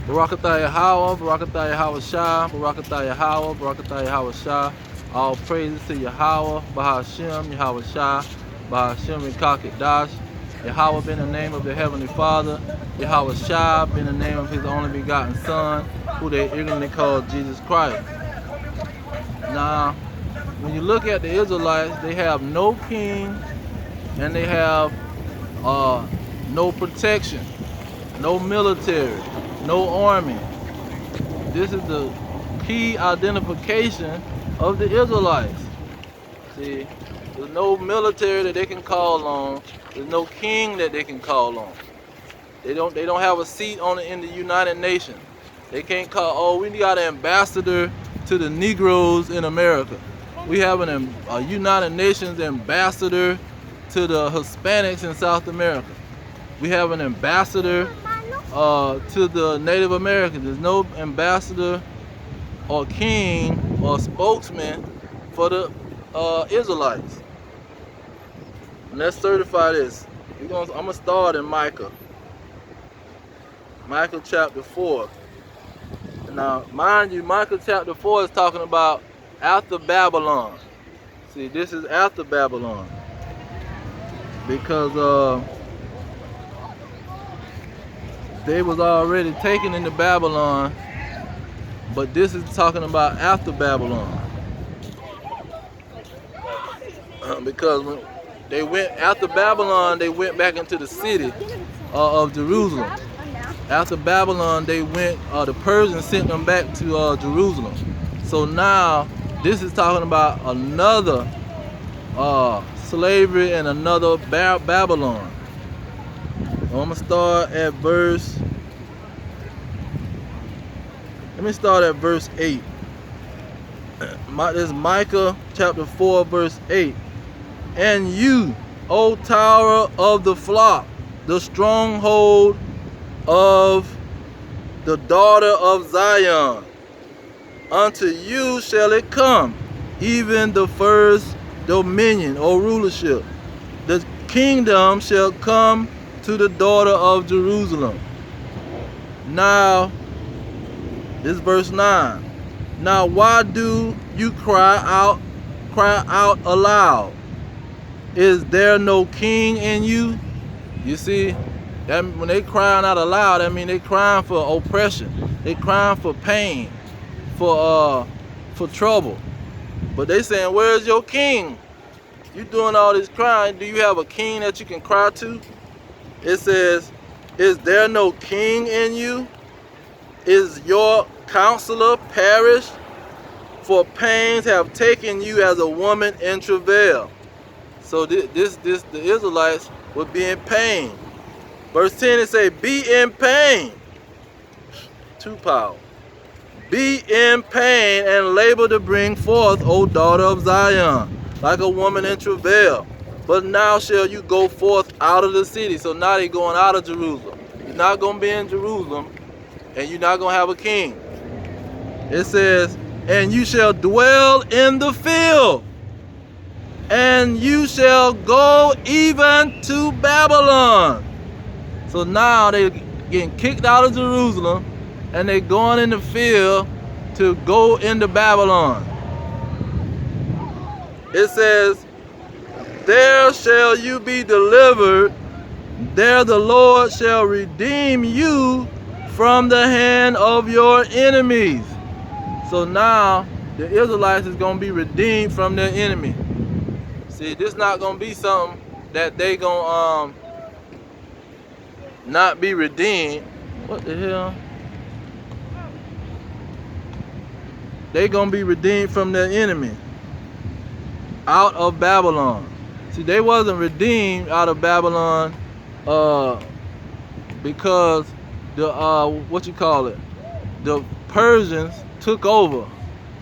Barakatah Yahweh, Barakatah Yahweh Shah, Barakatah Yahweh, Barakatah Yahweh Shah. All praises to Yahweh, Bahashem, Yahweh Shah, Bahashem Dash. Yahweh been the name of the Heavenly Father. Yahweh Shah been the name of His only begotten Son, who they ignorantly call Jesus Christ. Now, when you look at the Israelites, they have no king and they have no protection, no military, no army. This is the key identification of the Israelites. See, there's no military that they can call on. There's no king that they can call on. They don't have a seat on it in the United Nations. They can't call, oh, we got an ambassador to the Negroes in America. We have a United Nations ambassador to the Hispanics in South America. We have an ambassador to the Native Americans. There's no ambassador or king or spokesman for the Israelites. And let's certify this. I'm gonna start in Micah. Micah chapter 4. Now, mind you, Micah chapter 4 is talking about after Babylon. See, this is after Babylon. Because they was already taken into Babylon, but this is talking about after Babylon. Because when they went after Babylon, they went back into the city of Jerusalem. After Babylon, they went. The Persians sent them back to Jerusalem. So now this is talking about another slavery and another Babylon. I'm gonna start at verse. Let me start at verse 8. This is Micah chapter 4, verse 8. And you, O tower of the flock, the stronghold of the daughter of Zion, unto you shall it come, even the first dominion or rulership. The kingdom shall come to the daughter of Jerusalem. Now, this is verse 9. Now why do you cry out aloud? Is there no king in you? You see, that when they crying out aloud, that means they crying for oppression. They crying for pain, for trouble. But they saying, where's your king? You doing all this crying. Do you have a king that you can cry to? It says, is there no king in you? Is your counselor perished? For pains have taken you as a woman in travail. So the Israelites would be in pain. Verse 10 it say, be in pain. Two power. Be in pain and labor to bring forth, O daughter of Zion, like a woman in travail. But now shall you go forth out of the city. So now they're going out of Jerusalem. You're not going to be in Jerusalem, and you're not going to have a king. It says, and you shall dwell in the field, and you shall go even to Babylon. So now they're getting kicked out of Jerusalem, and they're going in the field to go into Babylon. It says, there shall you be delivered, there the Lord shall redeem you from the hand of your enemies. So now the Israelites is going to be redeemed from their enemy. See, this not going to be something that they going to not be redeemed. What the hell? They going to be redeemed from their enemy out of Babylon. See, they wasn't redeemed out of Babylon because the Persians took over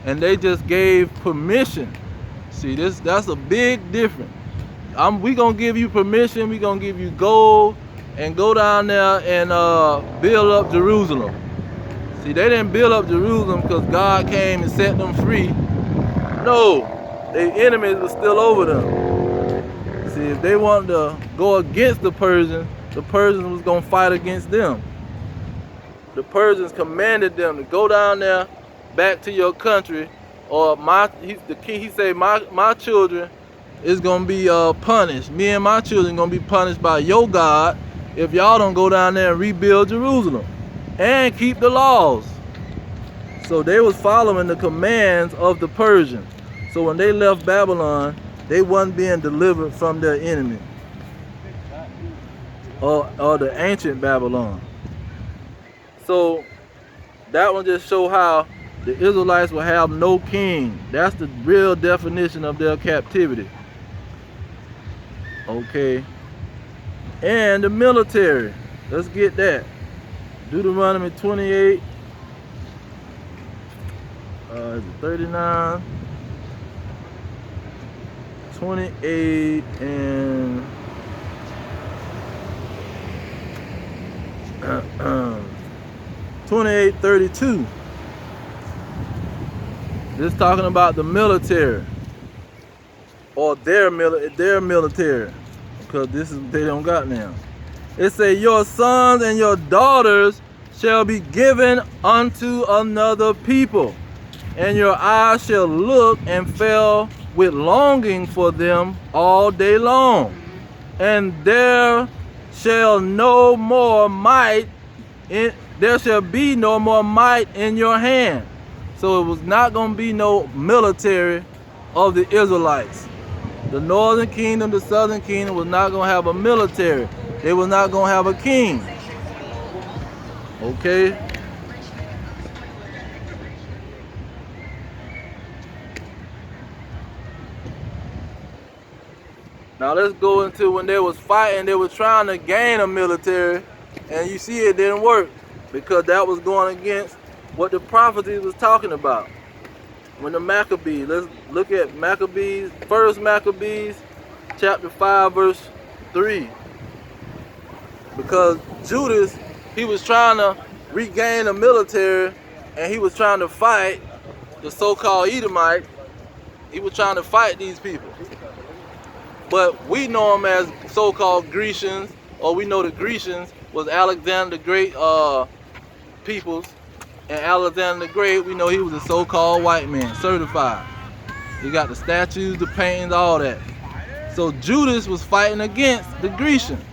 and they just gave permission. See, that's a big difference. We gonna give you permission, we gonna give you gold and go down there and build up Jerusalem. See, they didn't build up Jerusalem because God came and set them free. No, their enemies were still over them. See, if they wanted to go against the Persians was gonna fight against them. the Persians commanded them to go down there back to your country, or the king, he said, my children is gonna be punished. Me and my children gonna be punished by your God if y'all don't go down there and rebuild Jerusalem and keep the laws. So they was following the commands of the Persians. So when they left Babylon, they wasn't being delivered from their enemy, or the ancient Babylon. So that one just show how the Israelites will have no king. That's the real definition of their captivity. Okay. And the military. Let's get that. Deuteronomy 28. Is it 39? 28 and 28:32. This is talking about the military, or their military, because this is what they don't got now. It say, your sons and your daughters shall be given unto another people, and your eyes shall look and fail with longing for them all day long, and there shall no more might in, there shall be no more might in your hand. So it was not going to be no military of the Israelites. The northern kingdom, the southern kingdom was not going to have a military. They was not going to have a king. Okay? Now let's go into when they was fighting, they was trying to gain a military, and you see it didn't work, because that was going against what the prophecy was talking about. When the Maccabees, let's look at Maccabees, first Maccabees, chapter 5, verse 3. Because Judas, he was trying to regain a military, and he was trying to fight the so-called Edomites. He was trying to fight these people. But we know them as so-called Grecians, or we know the Grecians was Alexander the Great peoples. And Alexander the Great, we know he was a so-called white man, certified. He got the statues, the paintings, all that. So Judas was fighting against the Grecians.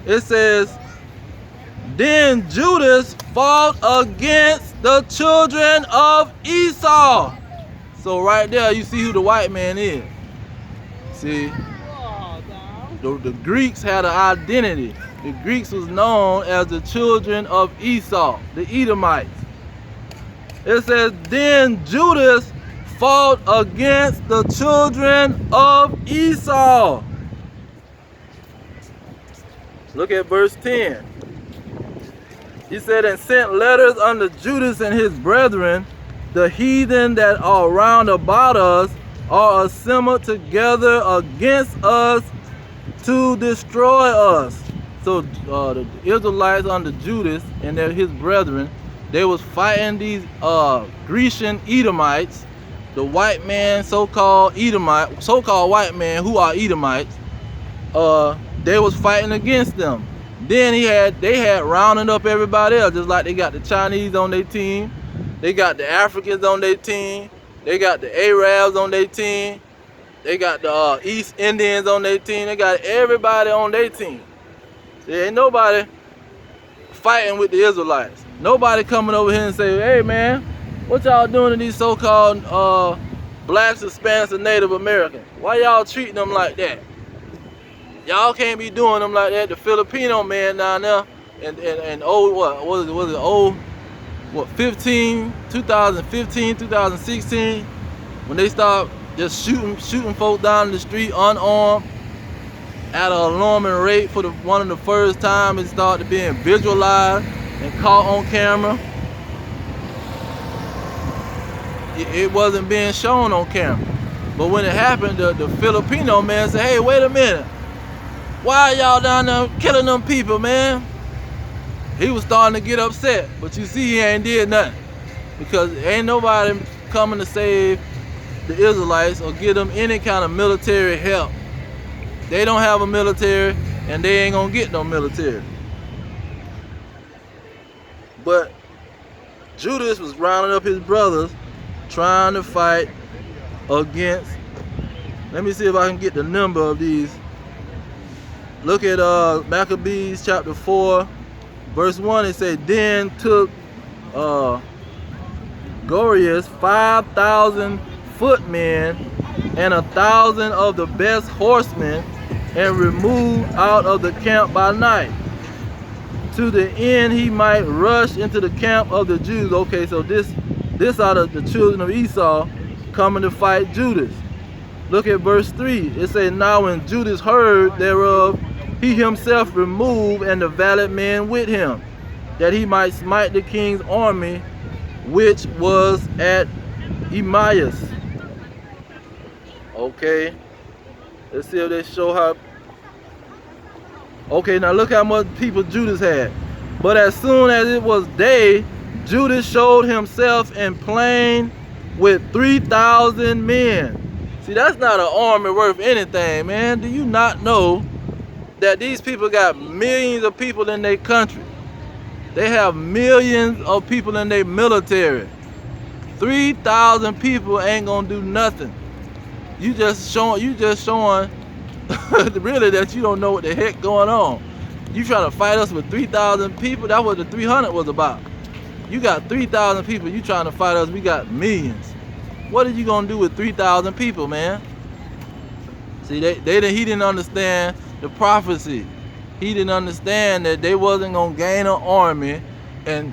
It says, then Judas fought against the children of Esau. So right there, you see who the white man is. See, the Greeks had an identity. The Greeks was known as the children of Esau, the Edomites. It says, then Judas fought against the children of Esau. Look at verse 10. He said, and sent letters unto Judas and his brethren, the heathen that are round about us are assembled together against us to destroy us. So the Israelites under Judas and his brethren, they was fighting these Grecian Edomites, the white man, so-called Edomite, so-called white man who are Edomites. They was fighting against them. Then they had rounded up everybody else, just like they got the Chinese on their team, they got the Africans on their team, they got the Arabs on their team, they got the East Indians on their team, they got everybody on their team. There ain't nobody fighting with the Israelites. Nobody coming over here and say, hey man, what y'all doing to these so-called blacks, Hispanics, and Native Americans? Why y'all treating them like that? Y'all can't be doing them like that. The Filipino man down there and old, was it old, 2015, 2016, when they start just shooting folks down the street unarmed at an alarming rate for one of the first time it started being visualized and caught on camera. It wasn't being shown on camera. But when it happened, the Filipino man said, hey, wait a minute. Why y'all down there killing them people, man? He was starting to get upset, but you see he ain't did nothing. Because ain't nobody coming to save the Israelites or give them any kind of military help. They don't have a military, and they ain't gonna get no military. But Judas was rounding up his brothers, trying to fight against. Let me see if I can get the number of these. Look at Maccabees chapter 4, verse 1. It said, then took Gorius 5,000 footmen and 1,000 of the best horsemen, and removed out of the camp by night, to the end he might rush into the camp of the Jews. Okay, so this out of the children of Esau coming to fight Judas. Look at verse 3. It says, now when Judas heard thereof, he himself removed, and the valiant men with him, that he might smite the king's army, which was at Emmaus. Okay, let's see if they show how. Okay, now look how much people Judas had. But as soon as it was day, Judas showed himself in plain with 3,000 men. See, that's not an army worth anything, man. Do you not know that these people got millions of people in their country? They have millions of people in their military. 3,000 people ain't gonna do nothing. You just showing really that you don't know what the heck going on. You trying to fight us with 3,000 people? That's what the 300 was about. You got 3,000 people, you trying to fight us, we got millions. What are you gonna do with 3,000 people, man? See, he didn't understand the prophecy. He didn't understand that they wasn't gonna gain an army and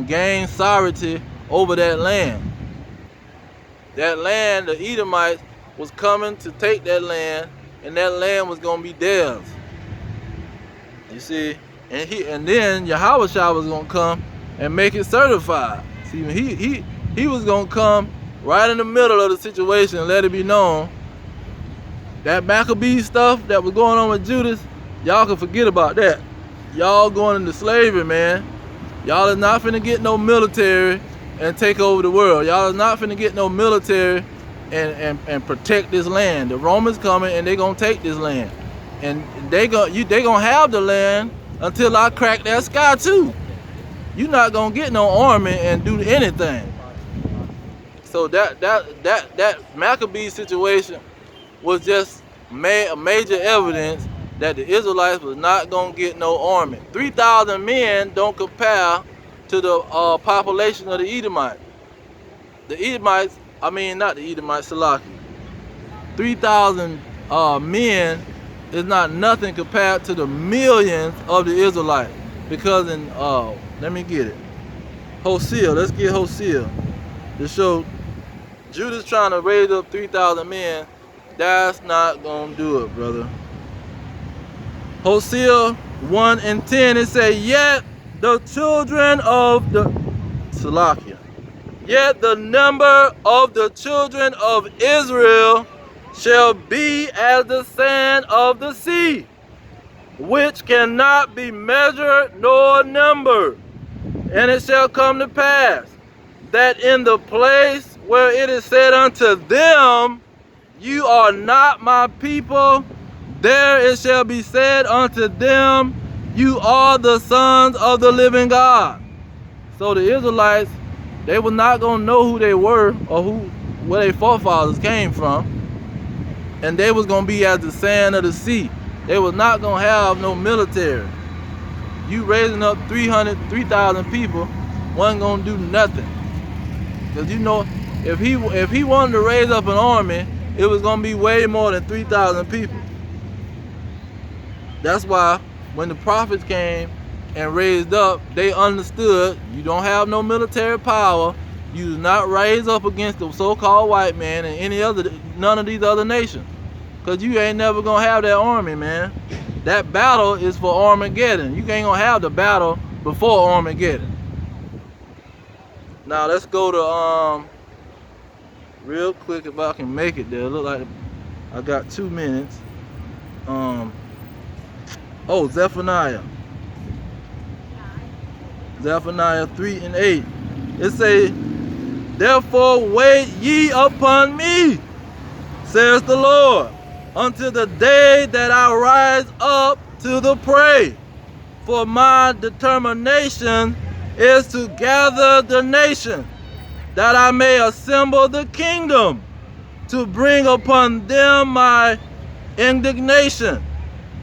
gain sovereignty over that land. That land, the Edomites was coming to take that land, and that land was gonna be theirs. You see, and then Yahushua was gonna come and make it certified. See, he was gonna come right in the middle of the situation and let it be known that Maccabee stuff that was going on with Judas, y'all can forget about that. Y'all going into slavery, man. Y'all is not finna get no military and take over the world. Y'all is not finna get no military and protect this land. The Romans coming and they gonna take this land, and they gonna have the land until I crack that sky too. You not gonna get no army and do anything. So that Maccabee situation was just major evidence that the Israelites was not gonna get no army. 3,000 men don't compare to the population of the Edomites. The Edomites, I mean not the Edomites, Salaki. 3,000 men is not nothing compared to the millions of the Israelites. Because in let me get it. Hosea, let's get Hosea to show Judas trying to raise up 3,000 men. That's not gonna do it, brother. Hosea 1 and 10, it says, yet the children of the Salakia, yet the number of the children of Israel shall be as the sand of the sea, which cannot be measured nor numbered. And it shall come to pass that in the place where it is said unto them, you are not my people, there it shall be said unto them, you are the sons of the living God. So the Israelites, they were not going to know who they were or where their forefathers came from. And they was going to be as the sand of the sea. They was not going to have no military. You raising up 3,000 people wasn't going to do nothing. Because you know, if he wanted to raise up an army, it was going to be way more than 3,000 people. That's why when the prophets came and raised up, they understood you don't have no military power. You do not raise up against the so-called white man and none of these other nations. Because you ain't never going to have that army, man. That battle is for Armageddon. You ain't going to have the battle before Armageddon. Now let's go to, real quick if I can make it there. Look like I got 2 minutes. Oh, Zephaniah 3 and 8. It say, therefore wait ye upon me, says the Lord, until the day that I rise up to the prey. For my determination is to gather the nation, that I may assemble the kingdom, to bring upon them my indignation,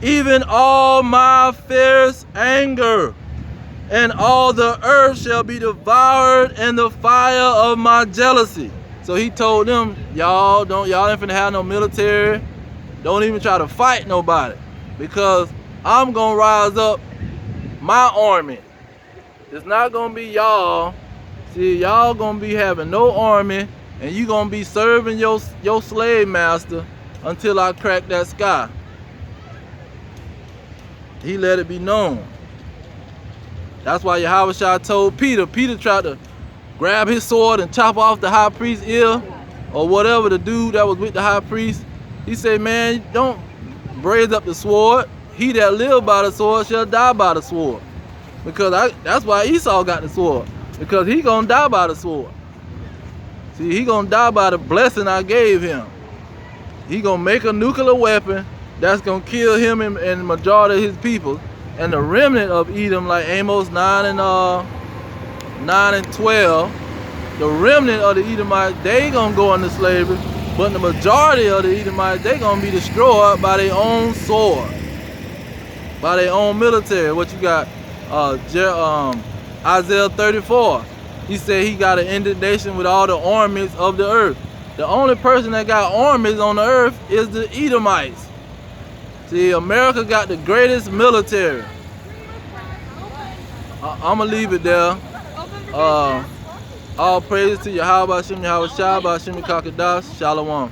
even all my fierce anger, and all the earth shall be devoured in the fire of my jealousy. So he told them, y'all ain't finna have no military. Don't even try to fight nobody, because I'm gonna rise up my army. It's not gonna be y'all. See, y'all gonna be having no army, and you gonna be serving your slave master until I crack that sky. He let it be known. That's why Yahushua told Peter. Peter tried to grab his sword and chop off the high priest's ear, or whatever, the dude that was with the high priest. He said, man, don't raise up the sword. He that live by the sword shall die by the sword. Because that's why Esau got the sword. Because he gonna die by the sword. See, he gonna die by the blessing I gave him. He gonna make a nuclear weapon that's gonna kill him and the majority of his people. And the remnant of Edom, like Amos 9 and 12, the remnant of the Edomites, they gonna go into slavery. But the majority of the Edomites, they gonna be destroyed by their own sword, by their own military. What you got? Isaiah 34. He said he got an indignation with all the armies of the earth. The only person that got armies on the earth is the Edomites. See, America got the greatest military. I'm gonna leave it there. All praise to Yahweh Hashem, Yahweh Shah, Hashem Kakadash, Shalom.